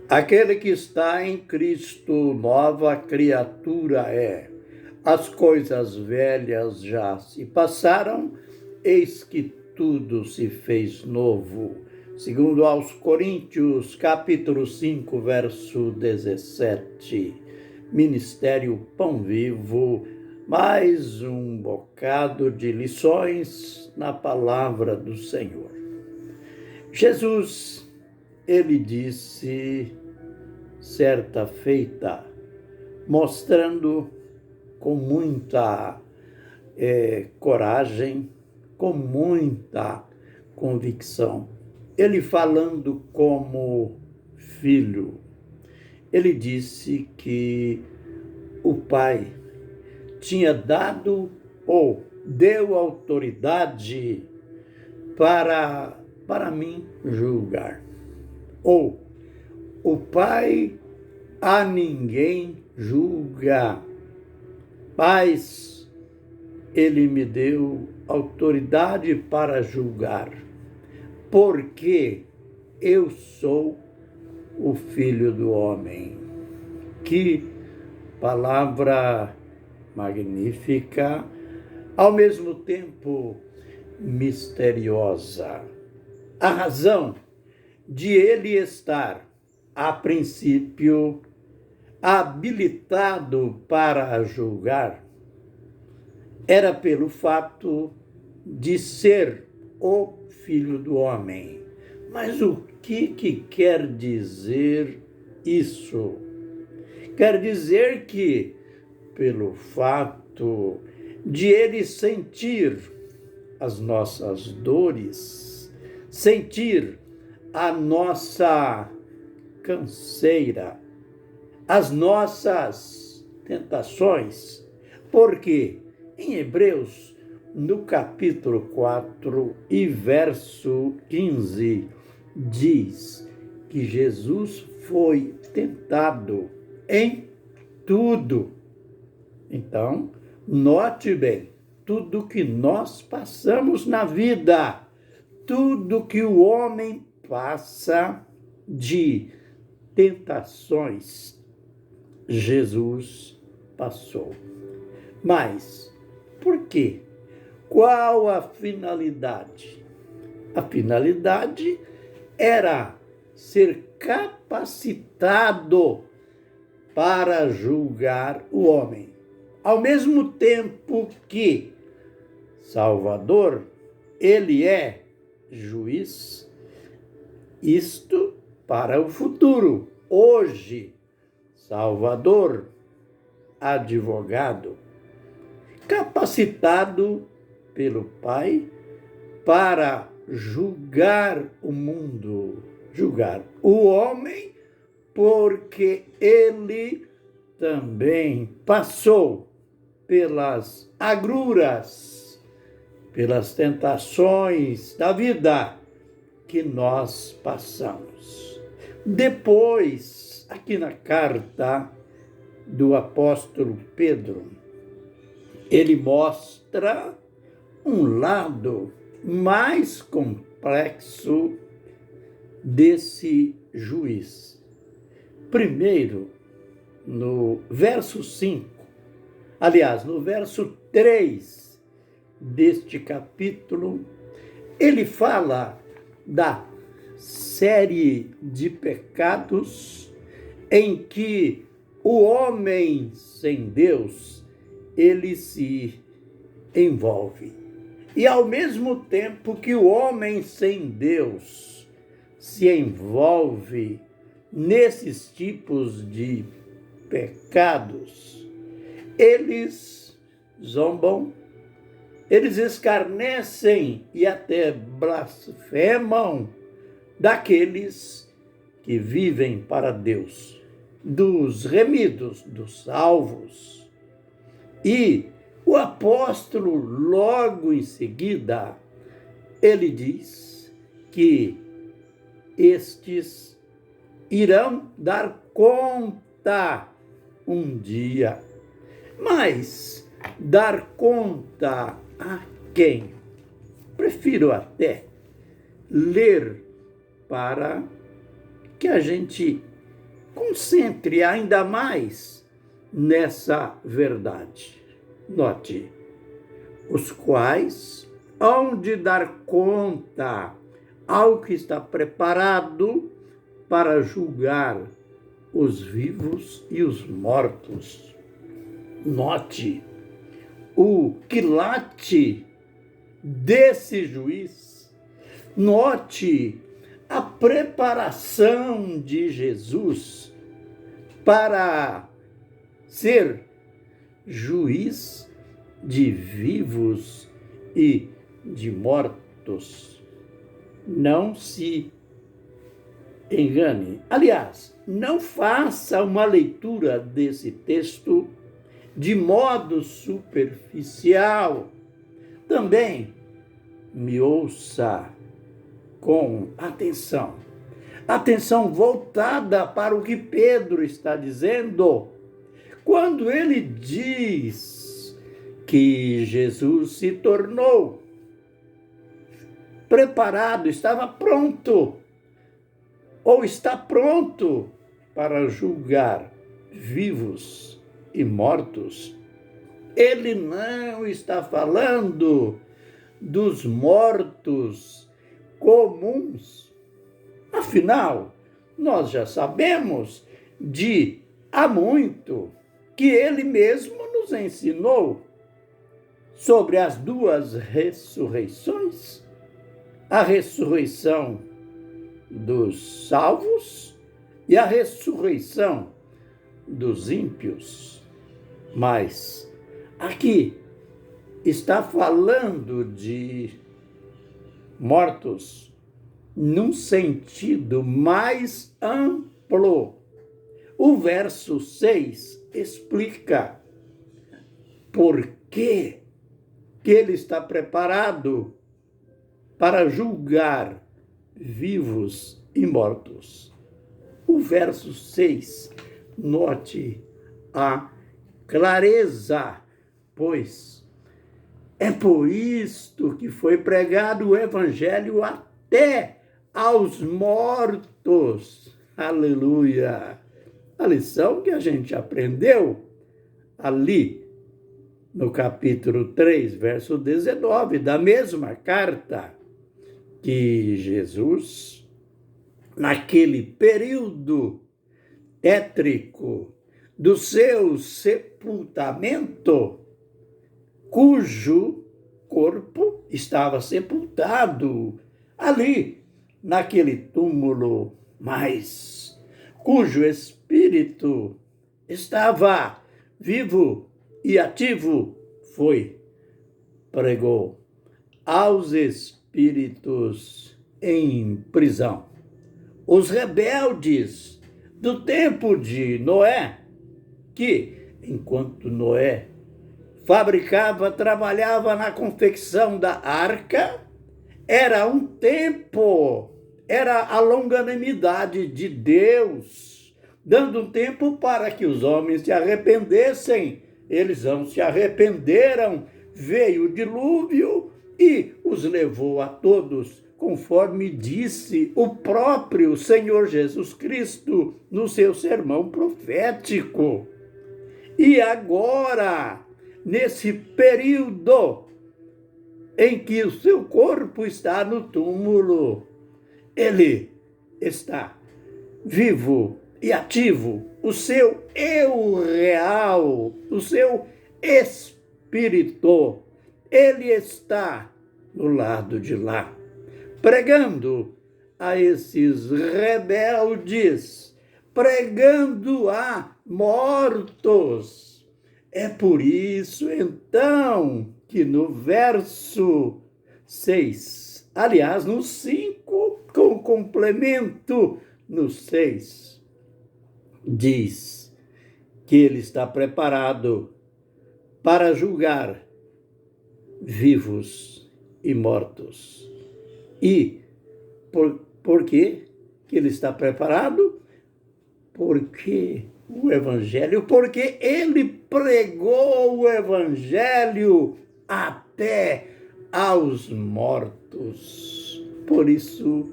Aquele que está em Cristo, nova criatura é. As coisas velhas já se passaram, eis que tudo se fez novo. Segundo aos Coríntios, capítulo 5, verso 17. Ministério Pão Vivo, mais um bocado de lições na palavra do Senhor. Jesus, ele disse certa feita, mostrando com muita coragem, com muita convicção, ele falando como filho, ele disse que o Pai tinha dado ou deu autoridade para mim julgar. Ou o Pai a ninguém julga, mas ele me deu autoridade para julgar, porque eu sou o Filho do Homem. Que palavra magnífica, ao mesmo tempo misteriosa. A razão de ele estar, a princípio, habilitado para julgar era pelo fato de ser o Filho do Homem. Mas o que quer dizer isso? Quer dizer que, pelo fato de ele sentir as nossas dores, sentir a nossa canseira, as nossas tentações, porque em Hebreus, no capítulo 4 e verso 15, diz que Jesus foi tentado em tudo. Então, note bem, tudo que nós passamos na vida, tudo que o homem passa de tentações, Jesus passou. Mas, por quê? Qual a finalidade? A finalidade era ser capacitado para julgar o homem. Ao mesmo tempo que Salvador, ele é juiz, isto para o futuro. Hoje, Salvador, advogado, capacitado pelo Pai para julgar o mundo, julgar o homem, porque ele também passou pelas agruras, pelas tentações da vida que nós passamos. Depois, aqui na carta do apóstolo Pedro, ele mostra um lado mais complexo desse juiz. Primeiro, no verso 5, aliás, no verso 3 deste capítulo, ele fala da série de pecados em que o homem sem Deus, ele se envolve. E ao mesmo tempo que o homem sem Deus se envolve nesses tipos de pecados, eles zombam, eles escarnecem e até blasfemam daqueles que vivem para Deus, dos remidos, dos salvos. E o apóstolo, logo em seguida, ele diz que estes irão dar conta um dia. Mas dar conta a quem? Prefiro até ler para que a gente concentre ainda mais nessa verdade. Note, os quais hão de dar conta ao que está preparado para julgar os vivos e os mortos. Note o quilate desse juiz. Note a preparação de Jesus para ser juiz de vivos e de mortos. Não se engane. Aliás, não faça uma leitura desse texto de modo superficial. Também me ouça com atenção. Atenção voltada para o que Pedro está dizendo. Quando ele diz que Jesus se tornou preparado, estava pronto, ou está pronto para julgar vivos e mortos, ele não está falando dos mortos comuns. Afinal, nós já sabemos de há muito que ele mesmo nos ensinou sobre as duas ressurreições, a ressurreição dos salvos e a ressurreição dos ímpios. Mas aqui está falando de mortos num sentido mais amplo. O verso 6 explica por que ele está preparado para julgar vivos e mortos. O verso 6, note a clareza, pois é por isto que foi pregado o evangelho até aos mortos. Aleluia! A lição que a gente aprendeu ali no capítulo 3, verso 19, da mesma carta, que Jesus, naquele período tétrico do seu sepultamento, cujo corpo estava sepultado ali, naquele túmulo, mas cujo espírito estava vivo e ativo, pregou aos espíritos em prisão. Os rebeldes do tempo de Noé, que, enquanto Noé trabalhava na confecção da arca, era um tempo, era a longanimidade de Deus, dando um tempo para que os homens se arrependessem. Eles não se arrependeram, veio o dilúvio e os levou a todos, conforme disse o próprio Senhor Jesus Cristo no seu sermão profético. E agora, nesse período em que o seu corpo está no túmulo, ele está vivo e ativo, o seu eu real, o seu espírito, ele está no lado de lá, pregando a esses rebeldes, pregando a mortos. É por isso, então, que no verso 6, aliás, no 5, com complemento no 6, diz que ele está preparado para julgar vivos e mortos. E por que ele está preparado? Porque ele pregou o evangelho até aos mortos. Por isso,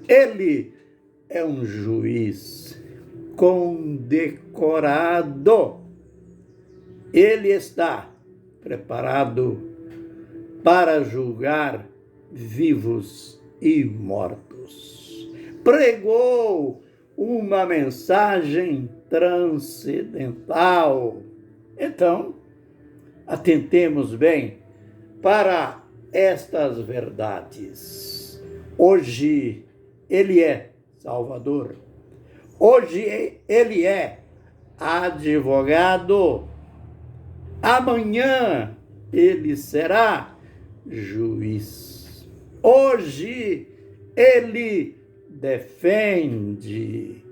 ele é um juiz condecorado. Ele está preparado para julgar vivos e mortos. Pregou uma mensagem transcendental. Então, atentemos bem para estas verdades. Hoje ele é Salvador. Hoje ele é advogado. Amanhã ele será juiz. Hoje ele defende.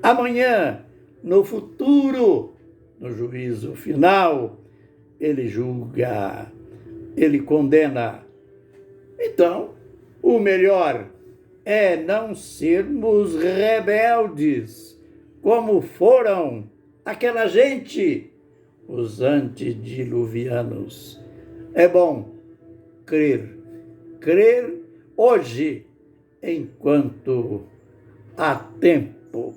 Amanhã, no futuro, no juízo final, ele julga, ele condena. Então, o melhor é não sermos rebeldes, como foram aquela gente, os antediluvianos. É bom crer hoje, enquanto há tempo.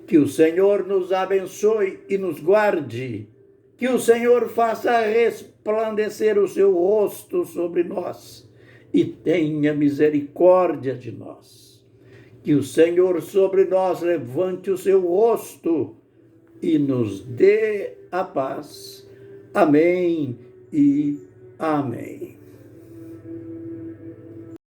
Que o Senhor nos abençoe e nos guarde. Que o Senhor faça resplandecer o seu rosto sobre nós e tenha misericórdia de nós. Que o Senhor sobre nós levante o seu rosto e nos dê a paz. Amém e amém.